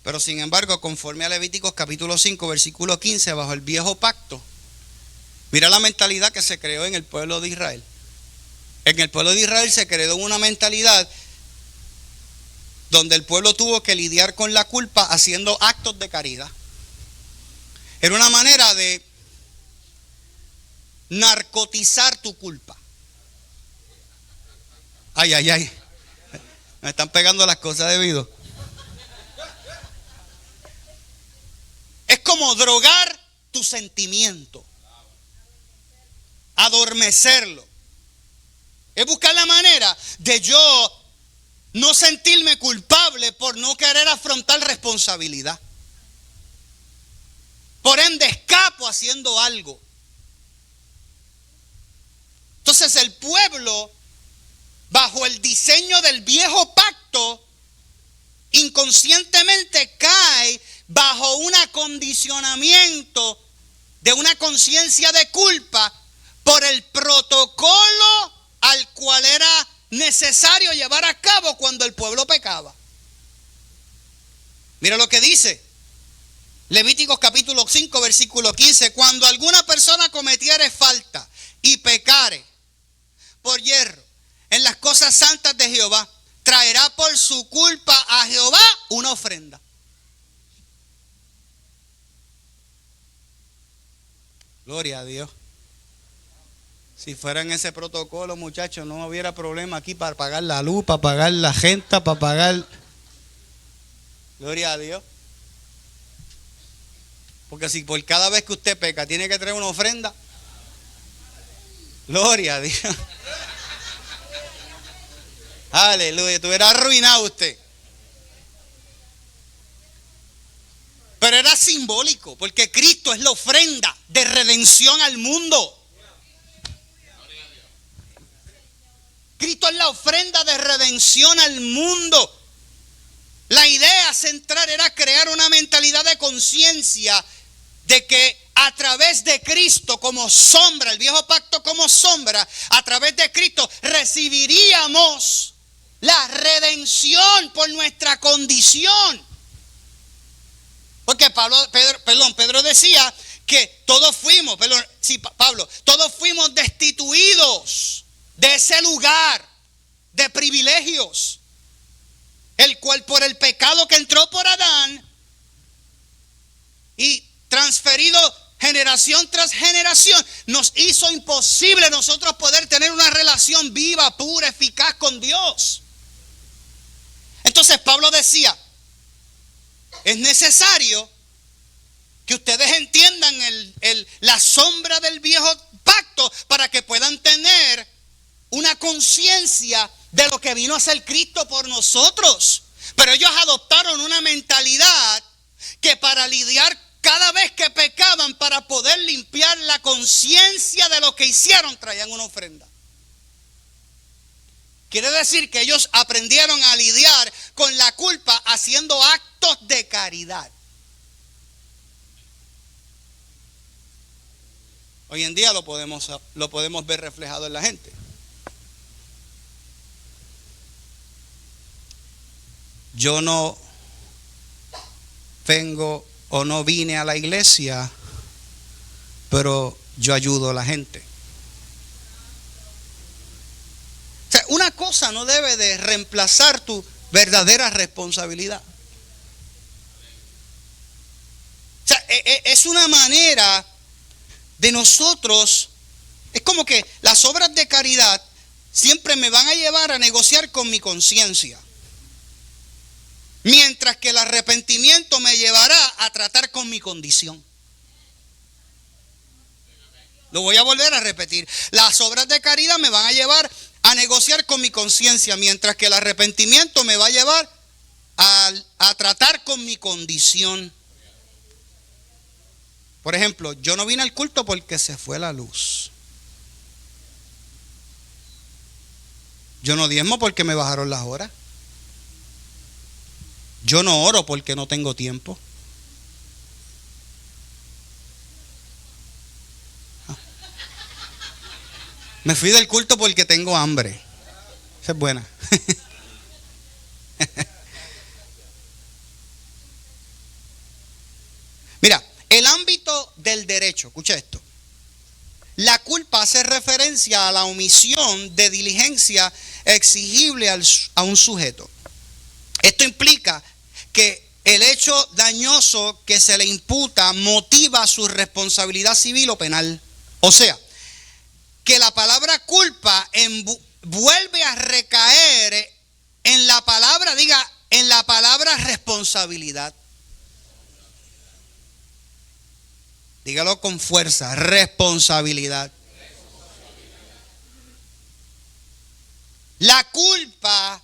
Pero sin embargo, conforme a Levíticos capítulo 5, versículo 15, bajo el viejo pacto, mira la mentalidad que se creó en el pueblo de Israel. En el pueblo de Israel se creó una mentalidad donde el pueblo tuvo que lidiar con la culpa haciendo actos de caridad. Era una manera de narcotizar tu culpa. Ay, ay, ay. Me están pegando las cosas de vida. Es como drogar tu sentimiento, adormecerlo. Es buscar la manera de yo no sentirme culpable por no querer afrontar responsabilidad. Por ende, escapo haciendo algo. Entonces el pueblo, bajo el diseño del viejo pacto, inconscientemente cae bajo un acondicionamiento de una conciencia de culpa por el protocolo al cual era necesario llevar a cabo cuando el pueblo pecaba. Mira lo que dice Levíticos capítulo 5 versículo 15: cuando alguna persona cometiere falta y pecare por hierro en las cosas santas de Jehová, traerá por su culpa a Jehová una ofrenda. Gloria a Dios. Si fuera en ese protocolo, muchachos, no hubiera problema aquí para pagar la luz, para pagar la gente, para pagar. Gloria a Dios. Porque si por cada vez que usted peca tiene que traer una ofrenda, gloria a Dios. Aleluya, estuviera arruinado usted. Pero era simbólico, porque Cristo es la ofrenda de redención al mundo. Cristo es la ofrenda de redención al mundo. La idea central era crear una mentalidad de conciencia de que a través de Cristo como sombra, el viejo pacto como sombra, a través de Cristo recibiríamos la redención por nuestra condición. Porque Pedro decía que todos fuimos, todos fuimos destituidos de ese lugar de privilegios, el cual por el pecado que entró por Adán y transferido generación tras generación, nos hizo imposible nosotros poder tener una relación viva, pura, eficaz con Dios. Entonces Pablo decía, es necesario que ustedes entiendan la sombra del viejo pacto para que puedan tener una conciencia de lo que vino a ser Cristo por nosotros. Pero ellos adoptaron una mentalidad que para lidiar cada vez que pecaban, para poder limpiar la conciencia de lo que hicieron, traían una ofrenda. Quiere decir que ellos aprendieron a lidiar con la culpa haciendo actos de caridad. Hoy en día lo podemos ver reflejado en la gente. Yo no vengo o no vine a la iglesia, pero yo ayudo a la gente. O sea, una cosa no debe de reemplazar tu verdadera responsabilidad. O sea, es una manera de nosotros, es como que las obras de caridad siempre me van a llevar a negociar con mi conciencia, mientras que el arrepentimiento me llevará a tratar con mi condición. Lo voy a volver a repetir. Las obras de caridad me van a llevar a negociar con mi conciencia, mientras que el arrepentimiento me va a llevar a tratar con mi condición. Por ejemplo, yo no vine al culto porque se fue la luz. Yo no diezmo porque me bajaron las horas. Yo no oro porque no tengo tiempo. Me fui del culto porque tengo hambre. Esa es buena. Mira, el ámbito del derecho, escucha esto. La culpa hace referencia a la omisión de diligencia exigible a un sujeto. Esto implica que el hecho dañoso que se le imputa motiva su responsabilidad civil o penal. O sea, que la palabra culpa vuelve a recaer en la palabra, en la palabra responsabilidad. Dígalo con fuerza, responsabilidad. La culpa,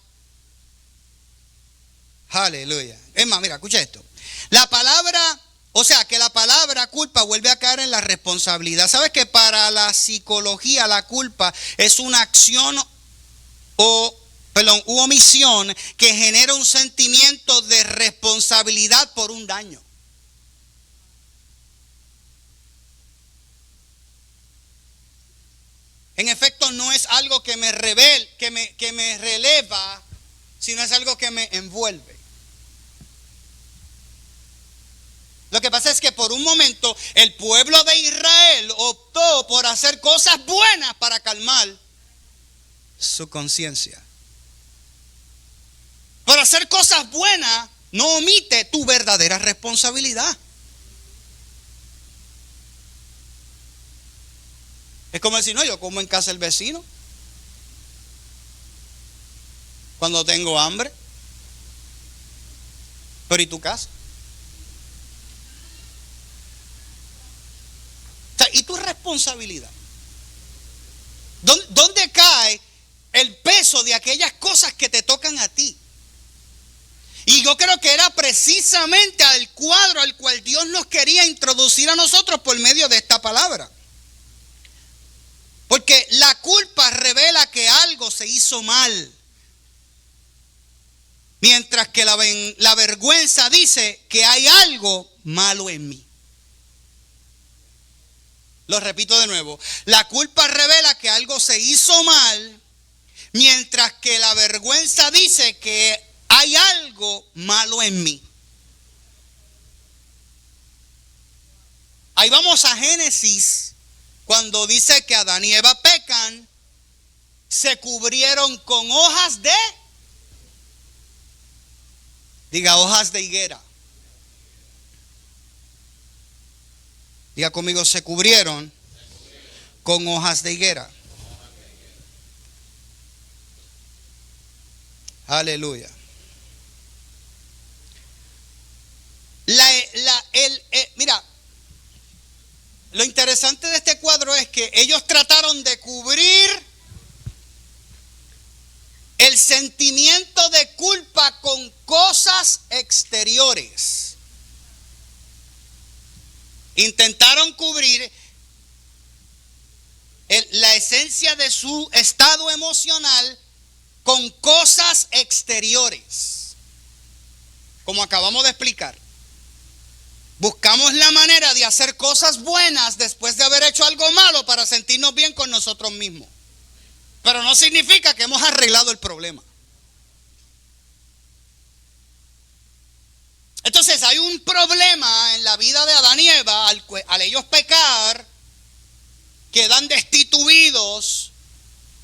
aleluya. Es más, mira, escucha esto. La palabra, o sea, que la palabra culpa vuelve a caer en la responsabilidad. ¿Sabes que para la psicología la culpa es una acción u omisión que genera un sentimiento de responsabilidad por un daño? En efecto, no es algo que me releva, sino es algo que me envuelve. Lo que pasa es que por un momento el pueblo de Israel optó por hacer cosas buenas para calmar su conciencia. Por hacer cosas buenas no omite tu verdadera responsabilidad. Es como decir, no, yo como en casa del vecino cuando tengo hambre. Pero ¿y tu casa? O sea, ¿y tu responsabilidad? ¿Dónde cae el peso de aquellas cosas que te tocan a ti? Y yo creo que era precisamente al cuadro al cual Dios nos quería introducir a nosotros por medio de esta palabra. Porque la culpa revela que algo se hizo mal, mientras que la vergüenza dice que hay algo malo en mí. Lo repito de nuevo. La culpa revela que algo se hizo mal, mientras que la vergüenza dice que hay algo malo en mí. Ahí vamos a Génesis, cuando dice que Adán y Eva pecan, se cubrieron con hojas de, diga, hojas de higuera. Diga conmigo, se cubrieron con hojas de higuera. Aleluya. Mira, lo interesante de este cuadro es que ellos trataron de cubrir el sentimiento de culpa con cosas exteriores. Intentaron cubrir la esencia de su estado emocional con cosas exteriores. Como acabamos de explicar, buscamos la manera de hacer cosas buenas después de haber hecho algo malo para sentirnos bien con nosotros mismos. Pero no significa que hemos arreglado el problema. Entonces hay un problema en la vida de Adán y Eva al ellos pecar, quedan destituidos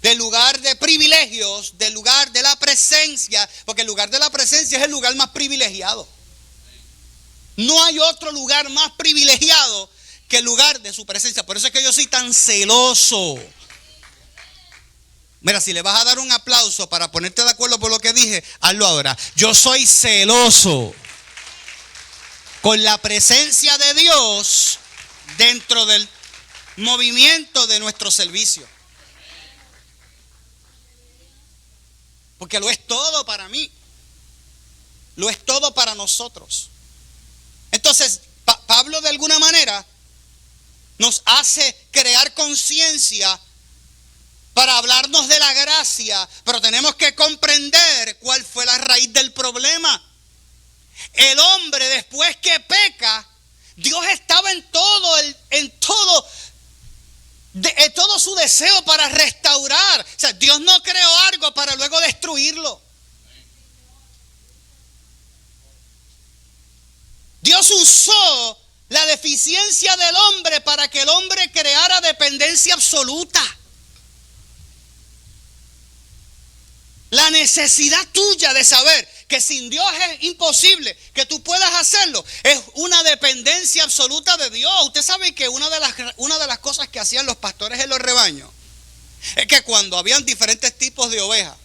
del lugar de privilegios, del lugar de la presencia, porque el lugar de la presencia es el lugar más privilegiado. No hay otro lugar más privilegiado que el lugar de su presencia. Por eso es que yo soy tan celoso. Mira, si le vas a dar un aplauso para ponerte de acuerdo por lo que dije, hazlo ahora. Yo soy celoso con la presencia de Dios dentro del movimiento de nuestro servicio. Porque lo es todo para mí. Lo es todo para nosotros. Entonces, Pablo de alguna manera nos hace crear conciencia para hablarnos de la gracia, pero tenemos que comprender cuál fue la raíz del problema. El hombre, después que peca, Dios estaba en todo su deseo para restaurar. O sea, Dios no creó algo para luego destruirlo. Dios usó la deficiencia del hombre para que el hombre creara dependencia absoluta. La necesidad tuya de saber que sin Dios es imposible que tú puedas hacerlo es una dependencia absoluta de Dios. Usted sabe que una de las cosas que hacían los pastores en los rebaños es que cuando habían diferentes tipos de ovejas,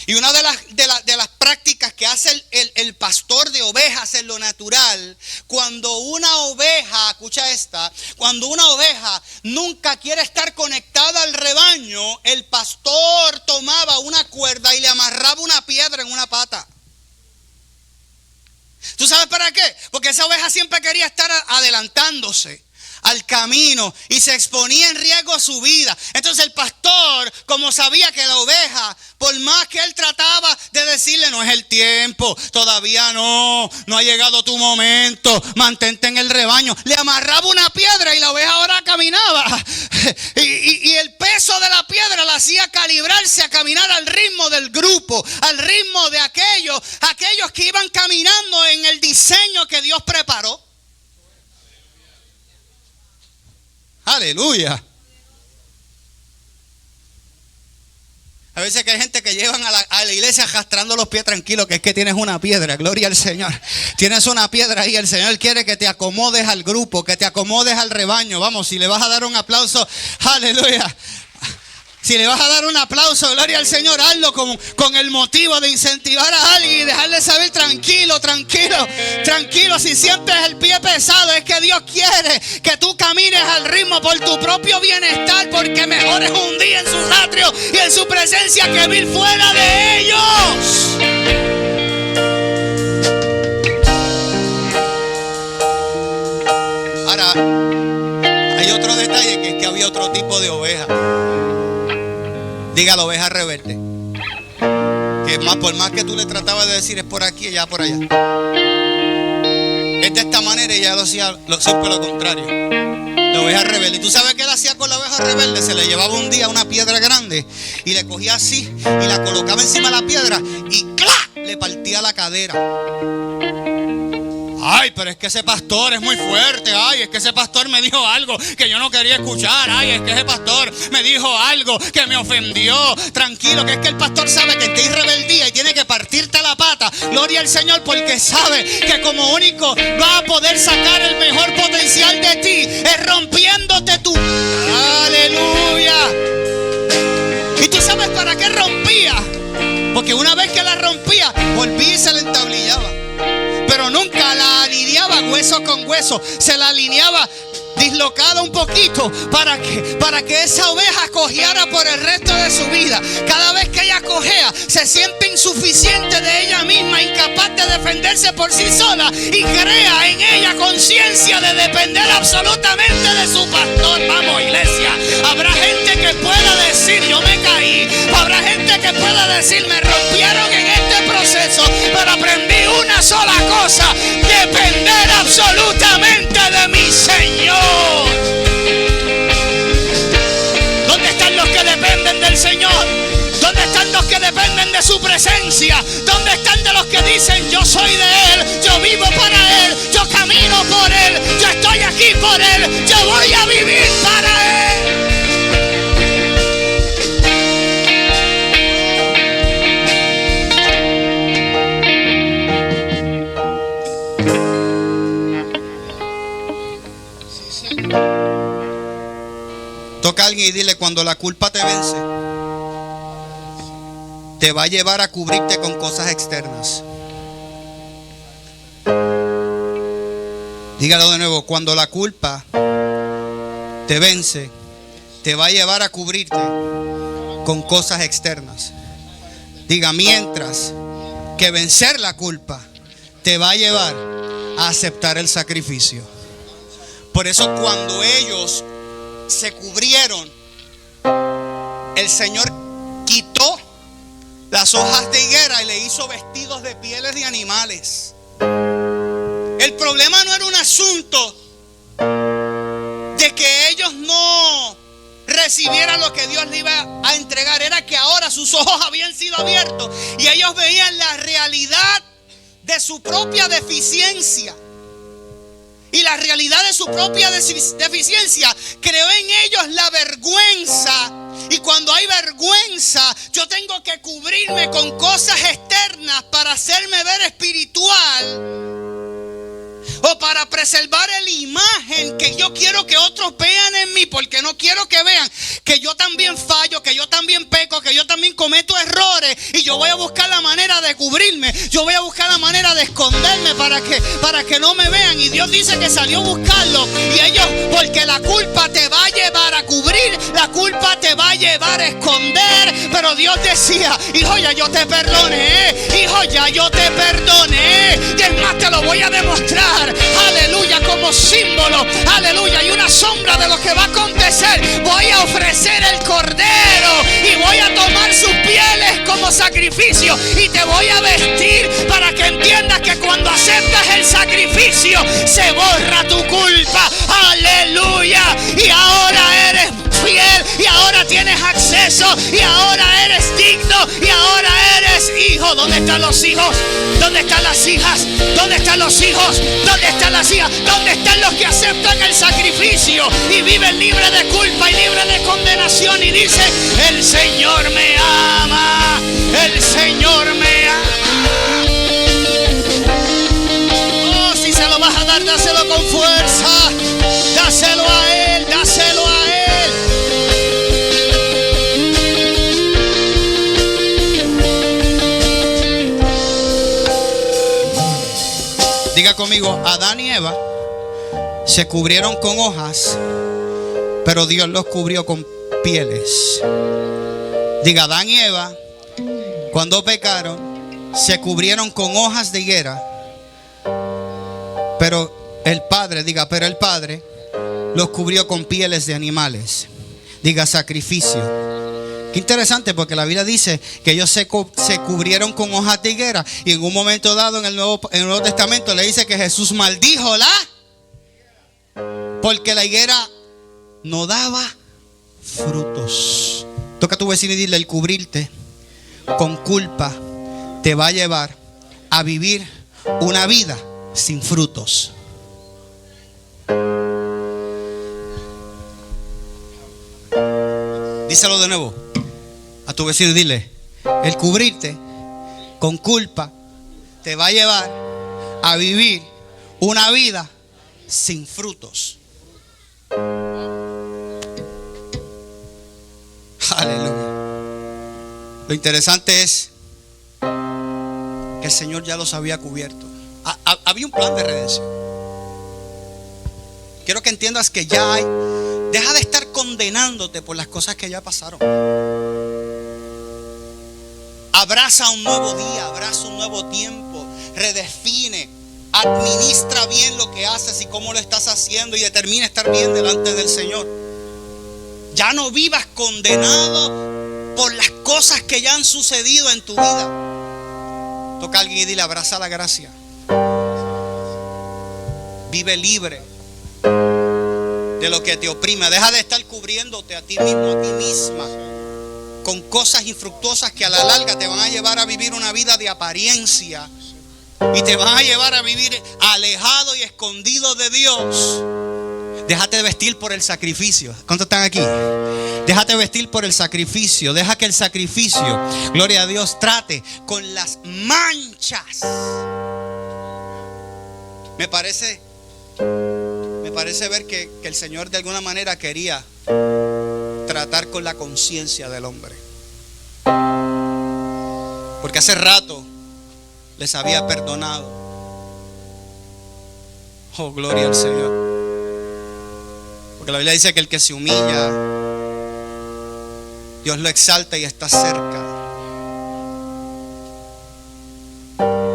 y una de las prácticas que hace el pastor de ovejas en lo natural, cuando una oveja, escucha esta, cuando una oveja nunca quiere estar conectada al rebaño, el pastor tomaba una cuerda y le amarraba una piedra en una pata. ¿Tú sabes para qué? Porque esa oveja siempre quería estar adelantándose al camino y se exponía en riesgo su vida. Entonces el pastor, como sabía que la oveja, por más que él trataba de decirle, no es el tiempo, todavía no ha llegado tu momento, mantente en el rebaño, le amarraba una piedra y la oveja ahora caminaba. Y el peso de la piedra la hacía calibrarse a caminar al ritmo del grupo, al ritmo de aquellos que iban caminando en el diseño que Dios preparó. Aleluya. A veces que hay gente que llevan a la iglesia arrastrando los pies tranquilos, que es que tienes una piedra, gloria al Señor. Tienes una piedra ahí, el Señor quiere que te acomodes al grupo, que te acomodes al rebaño. Vamos, si le vas a dar un aplauso, aleluya. Si le vas a dar un aplauso, gloria al Señor, hazlo con el motivo de incentivar a alguien y dejarle saber tranquilo. Si sientes el pie pesado, es que Dios quiere que tú camines al ritmo por tu propio bienestar, porque mejor es un día en sus atrios y en su presencia que 1000 fuera de ellos. de oveja. Diga la oveja rebelde. Que por más que tú le tratabas de decir es por aquí, allá, por allá. Es de esta manera y ella lo hacía siempre lo contrario. La oveja rebelde. ¿Y tú sabes qué él hacía con la oveja rebelde? Se le llevaba un día una piedra grande y le cogía así y la colocaba encima de la piedra y ¡clac! Le partía la cadera. Ay, pero es que ese pastor es muy fuerte. Ay, es que ese pastor me dijo algo que yo no quería escuchar. Ay, es que ese pastor me dijo algo que me ofendió. Tranquilo, que es que el pastor sabe que está en rebeldía y tiene que partirte la pata. Gloria al Señor, porque sabe que como único va a poder sacar el mejor potencial de ti es rompiéndote tú. Aleluya. ¿Y tú sabes para qué rompía? Porque una vez que la rompía, volvía y se la entablillaba. Pero nunca la alineaba hueso con hueso. Se la alineaba dislocada un poquito para que esa oveja cojeara por el resto de su vida. Cada vez que ella cojea, se siente insuficiente de ella misma, incapaz de defenderse por sí sola, y crea en ella conciencia de depender absolutamente de su pastor. Vamos, iglesia. Habrá gente que pueda decir: yo me caí. Habrá gente que pueda decir: me rompieron en este proceso, pero aprendí una sola cosa: depender absolutamente de mi Señor. ¿Dónde están los que dependen del Señor? ¿Dónde están los que dependen de su presencia? ¿Dónde están de los que dicen: yo soy de Él, yo vivo para Él, yo camino por Él, yo estoy aquí por Él, yo voy a vivir para Él? Toca a alguien y dile: cuando la culpa te vence, te va a llevar a cubrirte con cosas externas. Dígalo de nuevo: cuando la culpa te vence, te va a llevar a cubrirte con cosas externas. Diga: mientras que vencer la culpa te va a llevar a aceptar el sacrificio. Por eso cuando ellos se cubrieron, el Señor quitó las hojas de higuera y le hizo vestidos de pieles de animales. El problema no era un asunto de que ellos no recibieran lo que Dios le iba a entregar, era que ahora sus ojos habían sido abiertos y ellos veían la realidad de su propia deficiencia. Y la realidad de su propia deficiencia creó en ellos la vergüenza. Y cuando hay vergüenza, yo tengo que cubrirme con cosas externas para hacerme ver espiritual, o para preservar la imagen que yo quiero que otros vean en mí, porque no quiero que vean que yo también fallo, que yo también peco, que yo también cometo errores, y yo voy a buscar la manera de cubrirme, yo voy a buscar la manera de esconderme para que no me vean. Y Dios dice que salió a buscarlo, y ellos, porque la culpa te va a llevar a cubrir, la culpa te va a llevar a esconder, pero Dios decía: hijo, ya yo te perdoné, hijo, ya yo te perdoné, y es más, te lo voy a demostrar. Aleluya, como símbolo, aleluya, y una sombra de lo que va a acontecer. Voy a ofrecer el cordero y voy a tomar sus pieles como sacrificio, y te voy a vestir para que entiendas que cuando aceptas el sacrificio se borra tu culpa. Aleluya, y ahora eres fiel, y ahora tienes acceso, y ahora eres digno, y ahora eres hijo. ¿Dónde están los hijos? ¿Dónde están las hijas? ¿Dónde están los hijos? ¿Dónde están las hijas? ¿Dónde están los que aceptan el sacrificio y viven libre de culpa y libre de condenación y dicen: el Señor me ama, el Señor me ama? Oh, si se lo vas a dar, dáselo con fuerza, dáselo a Él, dáselo a Él. Diga conmigo: Adán y Eva se cubrieron con hojas, pero Dios los cubrió con pieles. Diga: Adán y Eva, cuando pecaron, se cubrieron con hojas de higuera, pero el Padre los cubrió con pieles de animales. Diga sacrificio. Qué interesante, porque la Biblia dice que ellos se cubrieron con hojas de higuera, y en un momento dado en el Nuevo Testamento le dice que Jesús maldijo porque la higuera no daba frutos. Toca a tu vecino y dile: el cubrirte con culpa te va a llevar a vivir una vida sin frutos. Díselo de nuevo a tu vecino y dile: el cubrirte con culpa te va a llevar a vivir una vida sin frutos. Aleluya. Lo interesante es que el Señor ya los había cubierto. Había un plan de redención. Quiero que entiendas que ya hay. Deja de estar condenándote por las cosas que ya pasaron. Abraza un nuevo día, abraza un nuevo tiempo, redefine, administra bien lo que haces y cómo lo estás haciendo, y determina estar bien delante del Señor. Ya no vivas condenado por las cosas que ya han sucedido en tu vida. Toca a alguien y dile: abraza la gracia. Vive libre de lo que te oprime. Deja de estar cubriéndote a ti mismo, a ti misma, con cosas infructuosas que a la larga te van a llevar a vivir una vida de apariencia y te van a llevar a vivir alejado y escondido de Dios. Déjate vestir por el sacrificio. ¿Cuántos están aquí? Déjate vestir por el sacrificio. Deja que el sacrificio, gloria a Dios, trate con las manchas. Me parece ver que el Señor de alguna manera quería tratar con la conciencia del hombre, porque hace rato les había perdonado. Oh, gloria al Señor. Porque la Biblia dice que el que se humilla, Dios lo exalta y está cerca.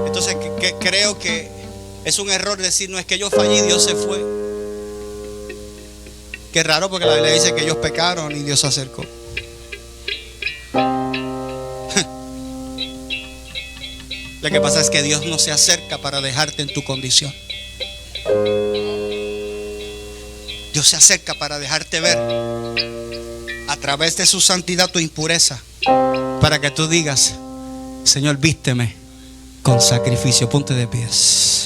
Entonces creo que es un error decir: no, es que yo fallé y Dios se fue. Qué raro, porque la Biblia dice que ellos pecaron y Dios se acercó. Lo que pasa es que Dios no se acerca para dejarte en tu condición. Dios se acerca para dejarte ver a través de su santidad tu impureza, para que tú digas: Señor, vísteme con sacrificio. Ponte de pies.